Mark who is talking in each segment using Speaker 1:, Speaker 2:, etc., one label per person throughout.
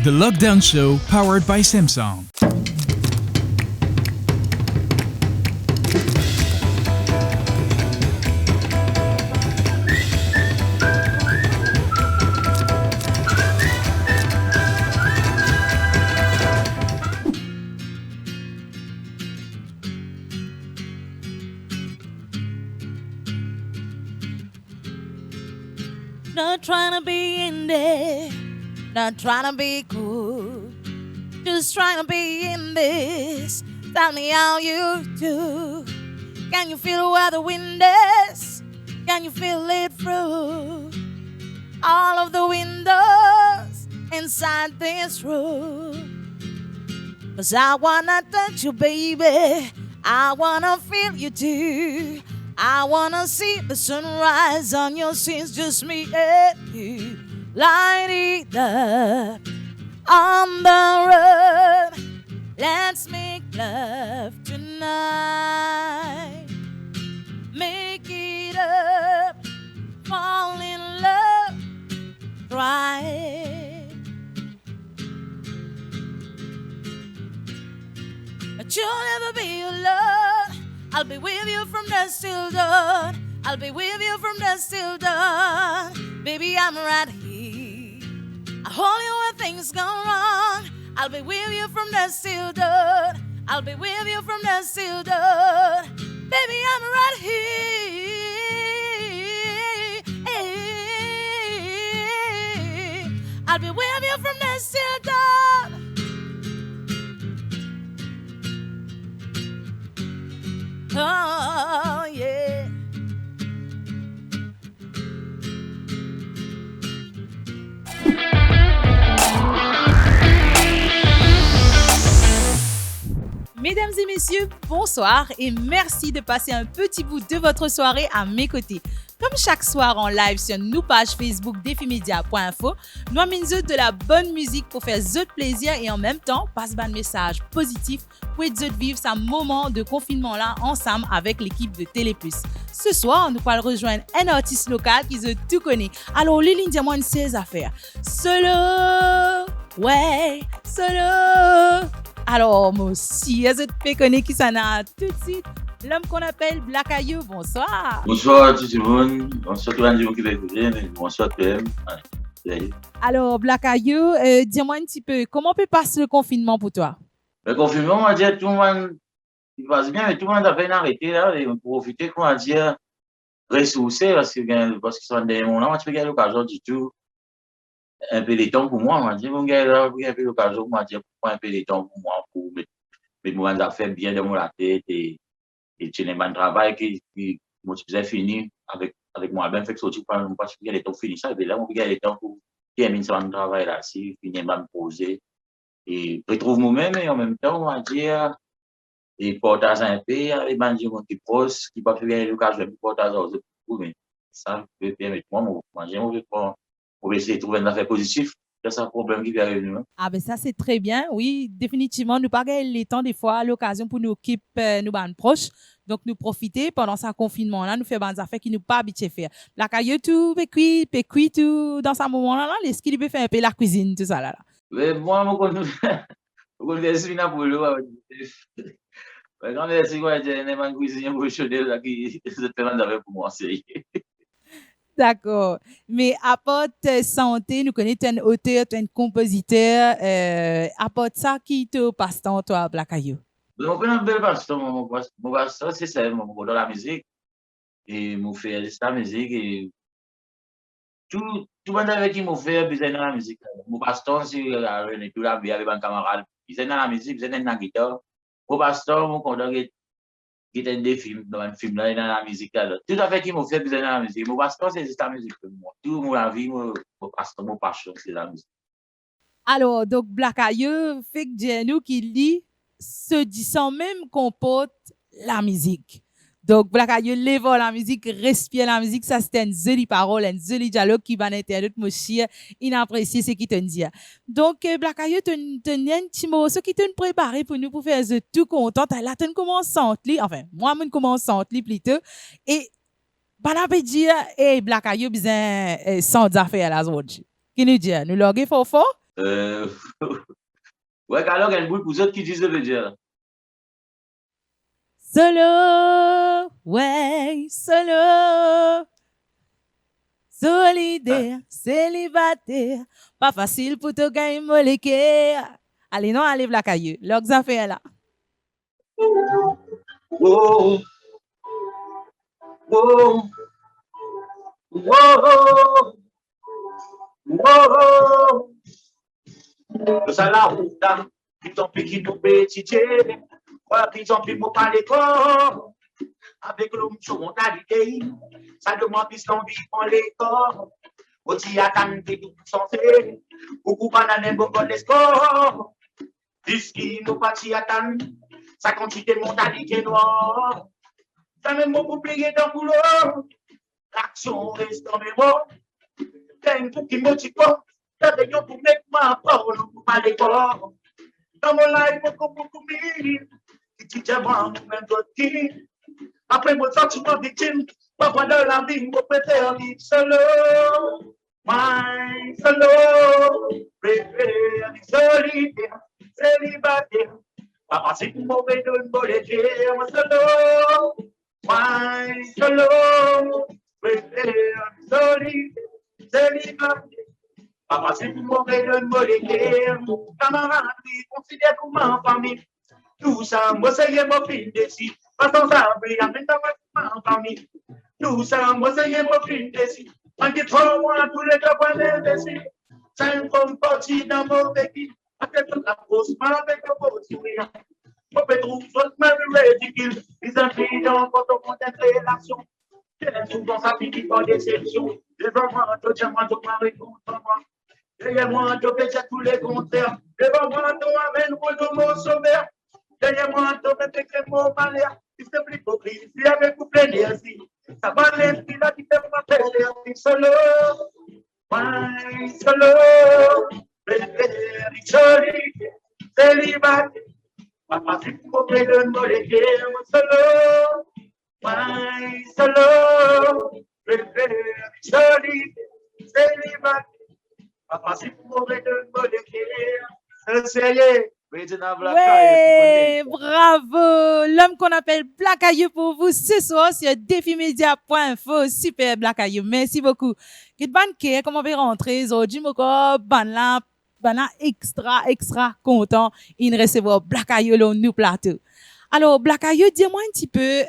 Speaker 1: The Lockdown Show, powered by Samsung.
Speaker 2: Not trying to be in there, not trying to be cool, just trying to be in this. Tell me how you do. Can you feel where the wind is? Can you feel it through all of the windows inside this room? 'Cause I wanna touch you, baby, I wanna feel you too. I wanna see the sunrise on your scenes, just me and you. Light it up on the road. Let's make love tonight. Make it up, fall in love, try. But you'll never be alone. I'll be with you from dusk till dawn. I'll be with you from dusk till dawn. Baby, I'm right here. I hold you when things go wrong. I'll be with you from dusk till dawn. I'll be with you from dusk till dawn. Baby, I'm right here. I'll be with you from dusk till dawn. Oh, yeah.
Speaker 3: Mesdames et messieurs, bonsoir et merci de passer un petit bout de votre soirée à mes côtés. Comme chaque soir en live sur nos pages Facebook defimedia.info, nous amenons de la bonne musique pour faire zot plaisir et en même temps passe un message positif pour aider vivre ce moment de confinement là ensemble avec l'équipe de Télé+. Ce soir, nous allons rejoindre un artiste local qui se tout connaît. Alors, Lily, dis-moi une série d'affaires. Solo, ouais, solo. Alors, moi aussi, je te connais qui s'en a tout de suite. L'homme qu'on appelle Black Ayou, bonsoir.
Speaker 4: Bonsoir tout le monde. Bonsoir tout le monde qui va écouter. Bonsoir PM.
Speaker 3: Alors, Black Ayou, dis-moi un petit peu, comment peut passer le confinement pour toi?
Speaker 4: Le confinement, on va dire, tout le monde, il passe bien, mais tout le monde a fait arrêter là, et profiter, on va dire, ressourcer, parce que c'est des moments, on va dire, l'occasion du tout, un peu de temps pour moi, on va dire, on va un peu l'occasion, on va dire, pour prendre un peu de temps pour moi, pour mettre mes affaires bien dans la tête, et j'ai un travail qui moi, je fini avec moi-même, fait que sortir pas qu'il y a des temps fini ça, et là, on regarde les temps pour terminer son travail là, si finir de me poser, et retrouve moi-même, et en même temps, on va dire, et partage un peu avec les gens qui proches, qui peuvent faire l'occasion de partager aux autres, mais ça peut permettre moi, on va essayer de trouver un affaire positif. C'est un problème qui vient venir.
Speaker 3: Ah ben ça c'est très bien, oui, définitivement, nous pas gagner les temps des fois, l'occasion pour nous occuper nous ban proches. Donc nous profiter pendant ce confinement là, nous faire des affaires qui nous pas habitués faire. La caillou tout, pécuit tout dans ce moment là, les skis peut faire un peu la cuisine tout ça là.
Speaker 4: Mais moi mon connais c'est pour l'eau. Mais quand on dit quoi, j'ai une cuisine pour chaudé là qui c'est tellement d'affaires pour moi c'est.
Speaker 3: D'accord. Mais à part santé, nous connaissons un auteur, un compositeur. À part ça, qui te passe-temps, toi, Black Ayou?
Speaker 4: Mon père, un bel passe-temps, mon passe-temps, c'est ça, dans la musique. Et mon fait juste la musique. Et tout le monde avec qui mon fait, besoin de la musique. Mon passe-temps, c'est tout la vie avec un camarade. Besoin de la musique, besoin de la guitare. Mon passe-temps, mon content, qui était des films, dans un film là, dans la musique là. Tout à fait qui m'a fait besoin de la musique. Mon passe-temps, c'est juste la musique pour moi. Tout mon vie, mon passe-temps, mon passion, c'est la musique.
Speaker 3: Alors, donc, Black Ayou fait que Djenou qui lit se dit sans même comporte la musique. Donc, Black Ayou lève la musique, respire la musique, ça c'est une jolie parole, un joli dialogue qui va l'internet, mon chien, inapprécié ce qui te dit. Donc, Black Ayou, tu as un petit mot, ce qui te préparé pour nous, pour faire tout content. Là, tu commences à enfin, moi, je commence à plutôt. Et, bon appétit, et Black Ayou, besoin sans affaires à la zone. Qui nous dit, nous loguer fort fort?
Speaker 4: Euh, ouais, alors, il y a une boule pour eux qui disent, veut dire.
Speaker 2: Solo, ouais, solo. Solidaire, célibataire, pas facile pour te gagner moléqué. Allez, non, allez, la caillou. L'ox a fait là.
Speaker 4: Oh, oh, oh, oh, oh. Ça la route, qui t'en pis qui nous pétitier. Voilà, qui t'en pis pour pas l'école. Avec l'homme sur monalité, ça demande plus l'envie dans les corps. Aussi à canter tout santé, beaucoup banane, beaucoup de scores. Puisqu'il nous partit à tan, ça quantité mentalité noire. Ça même beaucoup plié dans le boulot, l'action reste dans mes mots. T'as tout qui motive, t'as des gens pour mettre ma parole, pour pas les corps. Dans mon life, beaucoup mille, qui dit moi, même d'autres qui. Après mon sentiment victime, parfois dans la vie, je préfère vivre solo. My solo, préfère vivre solitaire, célibataire. Papa, c'est pour mauvais de me voler, moi solo. My solo, préfère vivre solitaire, célibataire. Papa, c'est pour mauvais de me voler, mon camarade, considère comme ma famille. Tout ça, moi, c'est mon fil d'ici. Pas sans abri, à peine dans ma famille. Tout ça, moi, c'est mon fil d'ici. On dit trop loin, tous les cas, d'ici. C'est un comme parti dans mon véhicule. Après toute la grosse main avec le beau sourire. On peut trouver soit même ridicule. Les incidents, quand on conteste l'action. C'est souvent ça finit par déception. Les enfants, tout le monde, tout le monde, contre moi. Derrière moi, je fais tous les contraires. Les enfants, tout amène pour mon sauveur. Derrière moi, je fais que mon malheur. Il se plie pour crier, si avec vous plein d'énergie. Ça va l'esprit là qui fait ma pelle, solo. Ouais, solo. Préfère solide, célibataire. Papa, c'est pour que de molécules, solo. Ouais, solo. Préfère solide, célibataire. Papa, c'est pour que de molécules. C'est
Speaker 2: Ouais, bravo. L'homme qu'on appelle Black Ayou pour vous ce soir sur défimedia.info. Super Black Ayou. Merci beaucoup. Qu'est-ce que comment on va rentrer aujourd'hui, mon corps, ban là, extra content. Il recevoir Black Ayou là, nous plateau. Alors, Black Ayou, dis-moi un petit peu,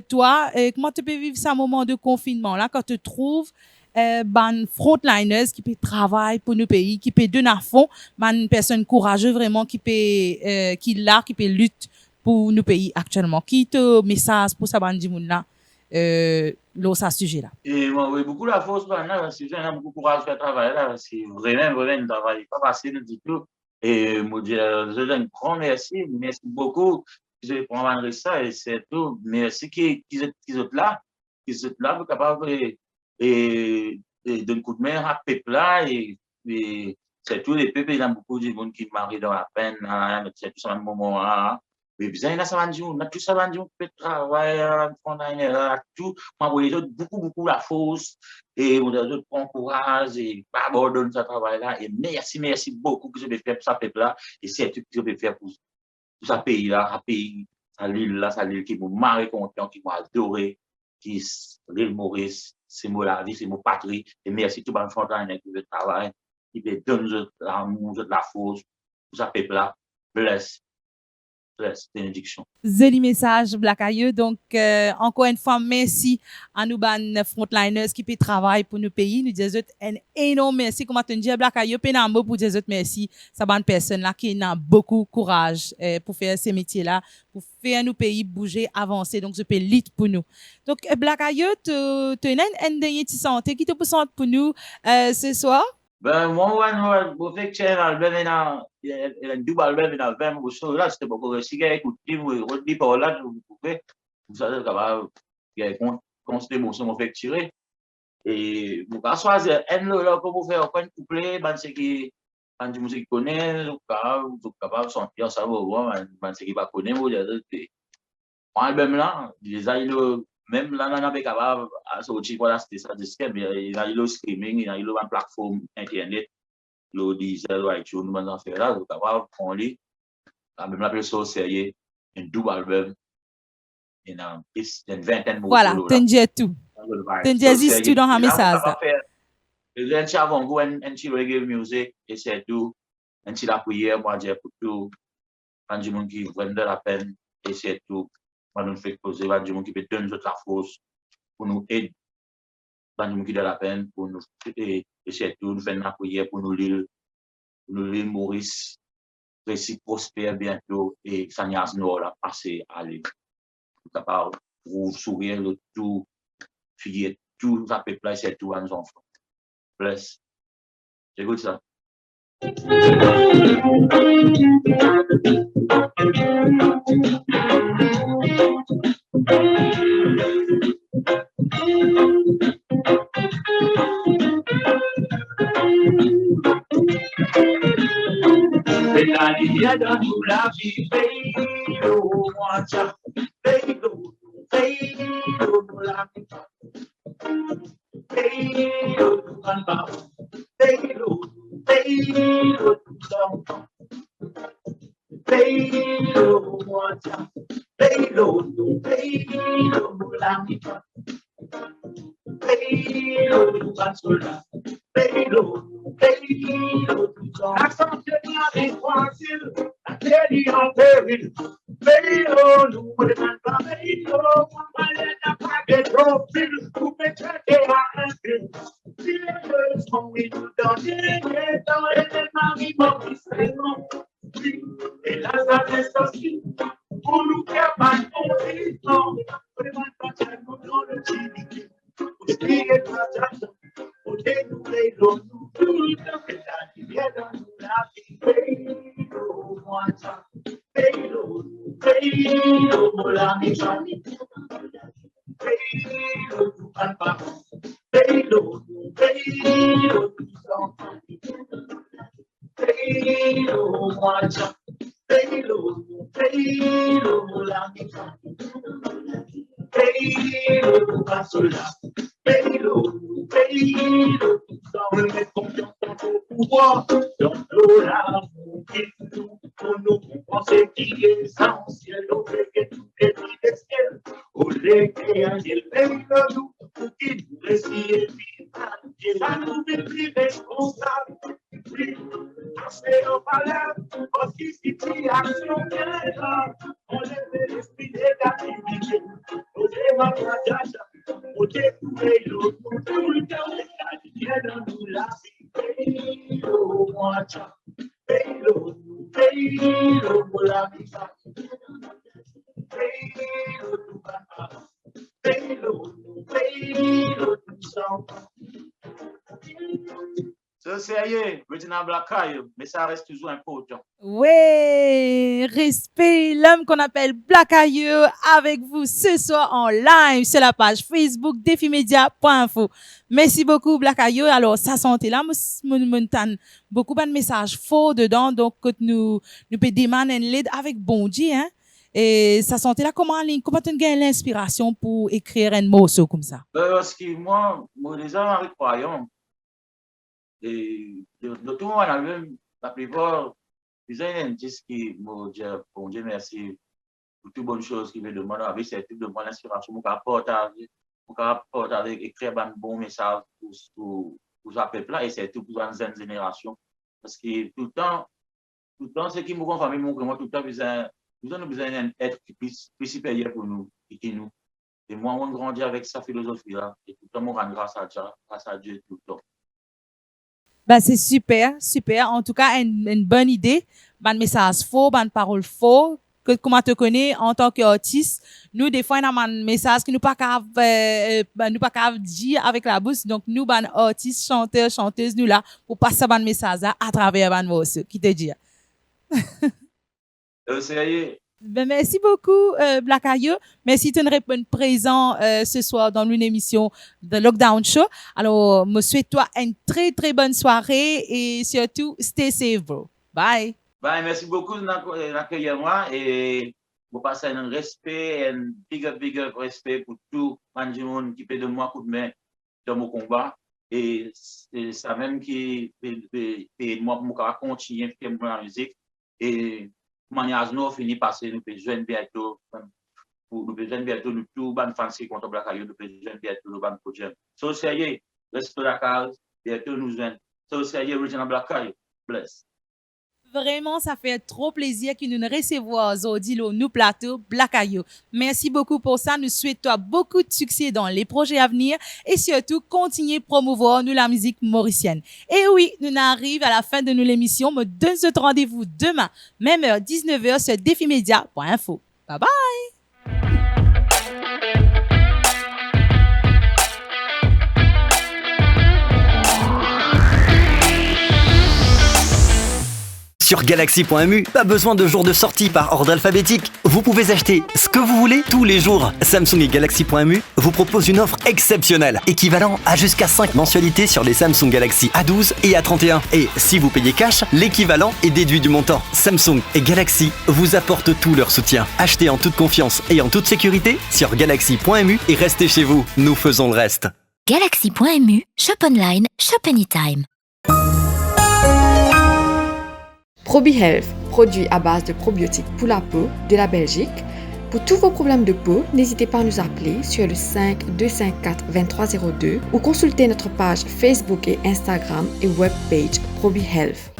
Speaker 2: toi, comment tu peux vivre ce moment de confinement là, quand tu trouves ban frontliners qui peut travailler pour nos pays, qui peut donner à fond, ban personne courageuse vraiment qui peut qui peut lutter pour nos pays actuellement. Qui te message pour ça ban di moun là là ça sujet là.
Speaker 4: Et moi, oui, beaucoup la force, là, c'est j'ai beaucoup de courage faire travailler là, c'est vraiment un travail pas facile du tout. Et moi, je donne un grand merci beaucoup. Je prends ça et c'est tout. Merci qui êtes là, pour capable et donner coup de main à peuple là et c'est tout les peuples, il y a beaucoup de monde qui marient dans la peine, c'est tout ça un moment là. Mais bien, là, ça va dire, on a tout ça va dire, on peut travailler, on a tout, moi, vous avez beaucoup la force, et on a d'autres prendre courage, et pas abandonner ce travail-là, et merci beaucoup que je vais faire pour ça, peuple-là, et c'est tout que je vais faire pour ce pays-là, ça l'île qui m'a marré content, qui m'a adoré, qui l'île Maurice, c'est mon la vie, c'est mon patrie, et merci tout le monde qui veut travailler, qui veut donner l'amour, la force, pour ce peuple-là, bless. Bénédiction.
Speaker 2: Joli message, Black Ayou. Donc, encore une fois, merci à nous, ban frontliners qui peut travailler pour nos pays. Nous disons un énorme merci. Comment tu dis, Black Ayou, puis un mot pour dire merci. Ça bonne personne là qui a beaucoup de courage pour faire ces métiers-là, pour faire nos pays bouger, avancer. Donc, je peux lire pour nous. Donc, Black Ayou, tu as une dernière santé qui te présente pour nous ce soir?
Speaker 4: Ben, moi, je fais que c'est un album, il y a un double album, il y a 20 morceaux. Là, c'était beaucoup de cigares, écoutez, vous retenez par là, vous pouvez, vous savez, il y a un morceau, on fait tirer. Et vous pouvez choisir un là, comme vous faites un couplet, ben, c'est qui, quand du musique connaît, vous êtes capable de sentir ça, ben, c'est qui va connaître, vous dites, mon album là, les aïeux, même là, on n'est pas capable de sortir pour la ça disque, mais il y a le streaming, il y a le plateforme internet. le diesel, iTunes, nous avons fait là, nous avons prendre lui, même l'appeler ça au sérieux, un double album, une vingtaine de
Speaker 3: Voilà,
Speaker 4: morceaux là.
Speaker 3: t'en tout. T'en dis tout dans un message.
Speaker 4: Un petit avant-goût, un petit reggae music, et c'est tout. Un petit la prière, moi, dire pour tout. Un petit monde qui vraiment de la peine, et c'est tout. Moi, nous fait poser, un petit monde qui peut donner notre la force pour nous aider. Un petit monde qui de la peine pour nous, et c'est tout. Nous faisons la prière pour nous l'île Maurice, récit prospère bientôt, et Sanyas Nord a passé à l'île. Capable pour sourire le tout, fier tout, ça peut placer tout à nos enfants. Bless. J'écoute ça. La lumière dans nous la vie, veille-nous, moi, veille-nous, veille-nous, la vie. Veille-nous, veille-nous, veille-nous, veille-nous, moi, veille-nous, veille-nous, la vie. Veille-nous, Bassola, veille-nous, veille-nous, la santé est tranquille, la terre est en péril. Veille-nous, on ne demande pas, veille-nous, on n'a pas de profil, vous pouvez traiter à un film. Si les deux sont mis nous dans les temps, et les maris Maurice, et là, ça reste aussi, pour nous faire mal, on dit non, on ne demande pas de nous dans le chili. Spirit protection, protect nous, tout le temps que la lumière dans nous la vie, paye-nous, moi, paye-nous, la mission, paye-nous, papa, paye-nous, paye-nous, moi, paye-nous, la mission. Paye-le, Bassola, paye-le, paye-le, sans remettre confiance dans ton pouvoir, dans nos larmes, pour nous penser qu'il est essentiel, au fait que tout est ciel, au lait et à paye-le-nous, pour qu'il nous récit et vital, et à nous mettre responsables, c'est au palais, parce qu'ici, tu as action bien, on lève l'esprit négativité. C'est sérieux, Regina Blackayo, mais ça reste toujours important.
Speaker 3: Ouais, respect, l'homme qu'on appelle Black Ayo avec vous ce soir en live sur la page Facebook defimedia.info. Merci beaucoup Black Ayo. Alors, ça santé là, montagne, beaucoup de messages faux dedans, donc que nous peut demander une lead avec bon Dieu, hein. Et ça santé là, comment tu as l'inspiration pour écrire un morceau comme ça?
Speaker 4: Parce que moi, les gens croyants, et de tout le monde, la plupart, ils ont un disque qui me dit, bon Dieu, merci pour toutes bonnes choses qui me demandent, avec cette type de bonne inspiration, pour apporter, écrire un bon message pour ce peuple-là, et c'est tout pour une jeune génération. Parce que tout le temps, ce qui me confirme, moi, tout le temps, nous avons besoin d'un être plus supérieur pour nous, et nous. Et moi, on grandit avec sa philosophie-là, et tout le temps, on rend grâce à Dieu tout le temps.
Speaker 3: Bah, c'est super, super. En tout cas, une bonne idée. Ban message faux, ban parole faux. Que, comment te connais en tant qu'artiste, nous, des fois, on a un message qui nous pas capable dire avec la bouche. Donc, nous, ban artistes, chanteurs, chanteuses, nous là, pour passer ban message là, à travers ban morceau. Qui te dit?
Speaker 4: Sérieux.
Speaker 3: Ben, merci beaucoup, Black Ayo. Merci de nous répondre présent ce soir dans une émission de Lockdown Show. Alors, je souhaite toi une très, très bonne soirée et surtout, stay safe, bro. Bye.
Speaker 4: Bye, merci beaucoup d'accueillir moi et vous passez un respect, un big up respect pour tout le monde qui peut de moi coup de main dans mon combat. Et c'est ça même qui moi continuer à faire la musique et manière nous fini passer nous besoin bientôt nous besoin bientôt nous tout ban fancy contre Black Ayo nous besoin bientôt nous ban projet so sérieux reste la case bientôt nous joindre so sérieux original Black Ayo bless.
Speaker 3: Vraiment, ça fait trop plaisir que nous recevoir aujourd'hui le nous plateau Black Ayo. Merci beaucoup pour ça. Nous souhaitons beaucoup de succès dans les projets à venir et surtout continuer à promouvoir nous la musique mauricienne. Et oui, nous arrivons à la fin de l'émission. Me donne ce rendez-vous demain, même heure 19h sur defimedia.info. Bye bye.
Speaker 5: Sur Galaxy.mu, pas besoin de jours de sortie par ordre alphabétique. Vous pouvez acheter ce que vous voulez tous les jours. Samsung et Galaxy.mu vous proposent une offre exceptionnelle, équivalent à jusqu'à 5 mensualités sur les Samsung Galaxy A12 et A31. Et si vous payez cash, l'équivalent est déduit du montant. Samsung et Galaxy vous apportent tout leur soutien. Achetez en toute confiance et en toute sécurité sur Galaxy.mu et restez chez vous. Nous faisons le reste.
Speaker 6: Galaxy.mu, shop online, shop anytime.
Speaker 7: ProbiHealth, produit à base de probiotiques pour la peau de la Belgique. Pour tous vos problèmes de peau, n'hésitez pas à nous appeler sur le 5 254 2302 ou consulter notre page Facebook et Instagram et webpage ProbiHealth.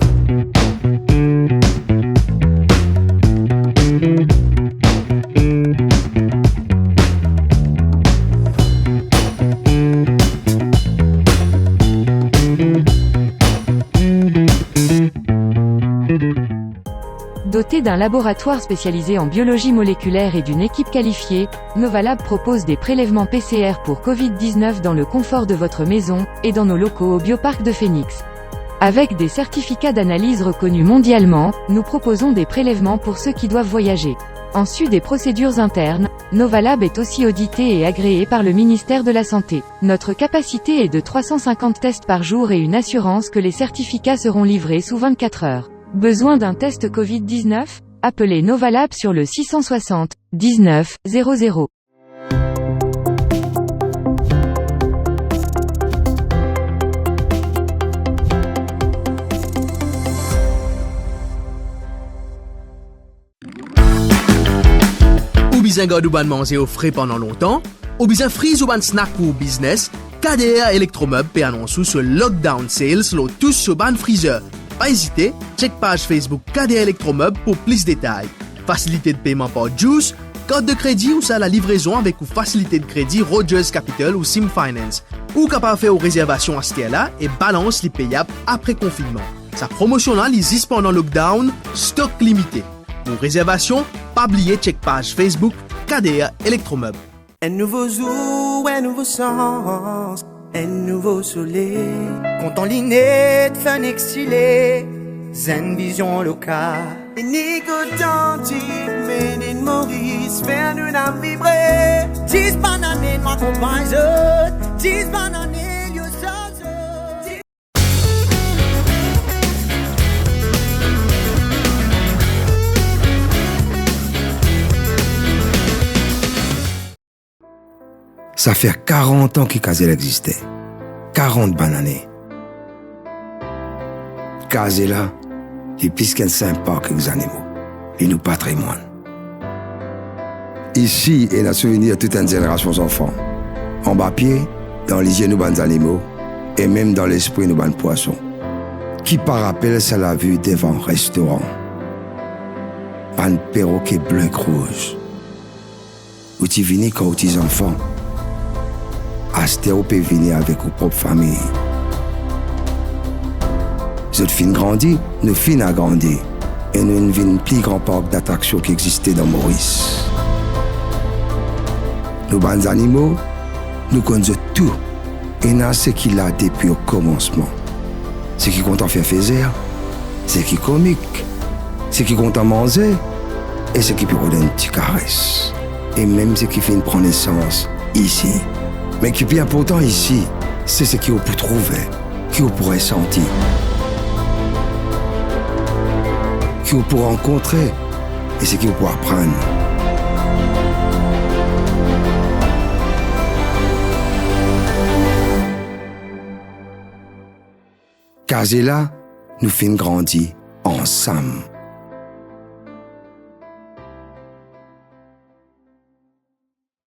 Speaker 8: Doté d'un laboratoire spécialisé en biologie moléculaire et d'une équipe qualifiée, Novalab propose des prélèvements PCR pour Covid-19 dans le confort de votre maison et dans nos locaux au Bioparc de Phoenix. Avec des certificats d'analyse reconnus mondialement, nous proposons des prélèvements pour ceux qui doivent voyager. En sus des procédures internes, Novalab est aussi audité et agréé par le ministère de la Santé. Notre capacité est de 350 tests par jour et une assurance que les certificats seront livrés sous 24 heures. Besoin d'un test Covid-19? Appelez Novalab sur le 660 19 00.
Speaker 9: Ou bien garder ou ban manger au frais pendant longtemps, ou bien freeze ou ban snack pour business, KDR Electromeubles peut annoncer ce lockdown sales lo tous sur ban freezer. Pas hésiter, check page Facebook KDR Electromeubles pour plus de détails. Facilité de paiement par Juice, carte de crédit ou ça la livraison avec ou facilité de crédit Rogers Capital ou Sim Finance. Ou capable faire aux réservations à ce là et balance les payables après confinement. Sa promotion là existe pendant lockdown, stock limité. Pour réservation, pas oublier check page Facebook KDR Electromeubles.
Speaker 10: Un nouveau jour, un nouveau sens, un nouveau soleil. Compte en ligne, fin exilé, zen vision locale. Et Nico Tanti, made in Maurice, faire nous âme vibrer. 10 bananes, ma compagne, 10 bananes, you so.
Speaker 11: Ça fait 40 ans que Kazel existait. 40 bananes. Kazel est plus qu'un sympa que les animaux. Et nous patrimoine. Ici est le souvenir de toute une génération d'enfants. En bas pied, dans les yeux nous ban animaux, et même dans l'esprit nous ban poissons. Qui par rappel ça la vue devant un restaurant. Un perroquet bleu rouge. Où tu viens quand tu es enfant. Astéo peut venir avec vos propres familles. Cette fin grandit, nous fin a grandi. Et nous avons un plus grand parc d'attractions qui existait dans Maurice. Nos bons animaux, nous connaissons tout. Et nous ce qu'il a depuis le commencement. Ce qui compte en faire faire, ce qui est comique, ce qui compte en manger, et ce qui peut donner une petite caresse. Et même ce qui fait prendre naissance ici. Mais qui est bien important ici, c'est ce qu'on peut trouver, qu'on pourrait sentir, qu'on peut rencontrer et ce qu'on peut apprendre. Casé là, nous fin grandi ensemble.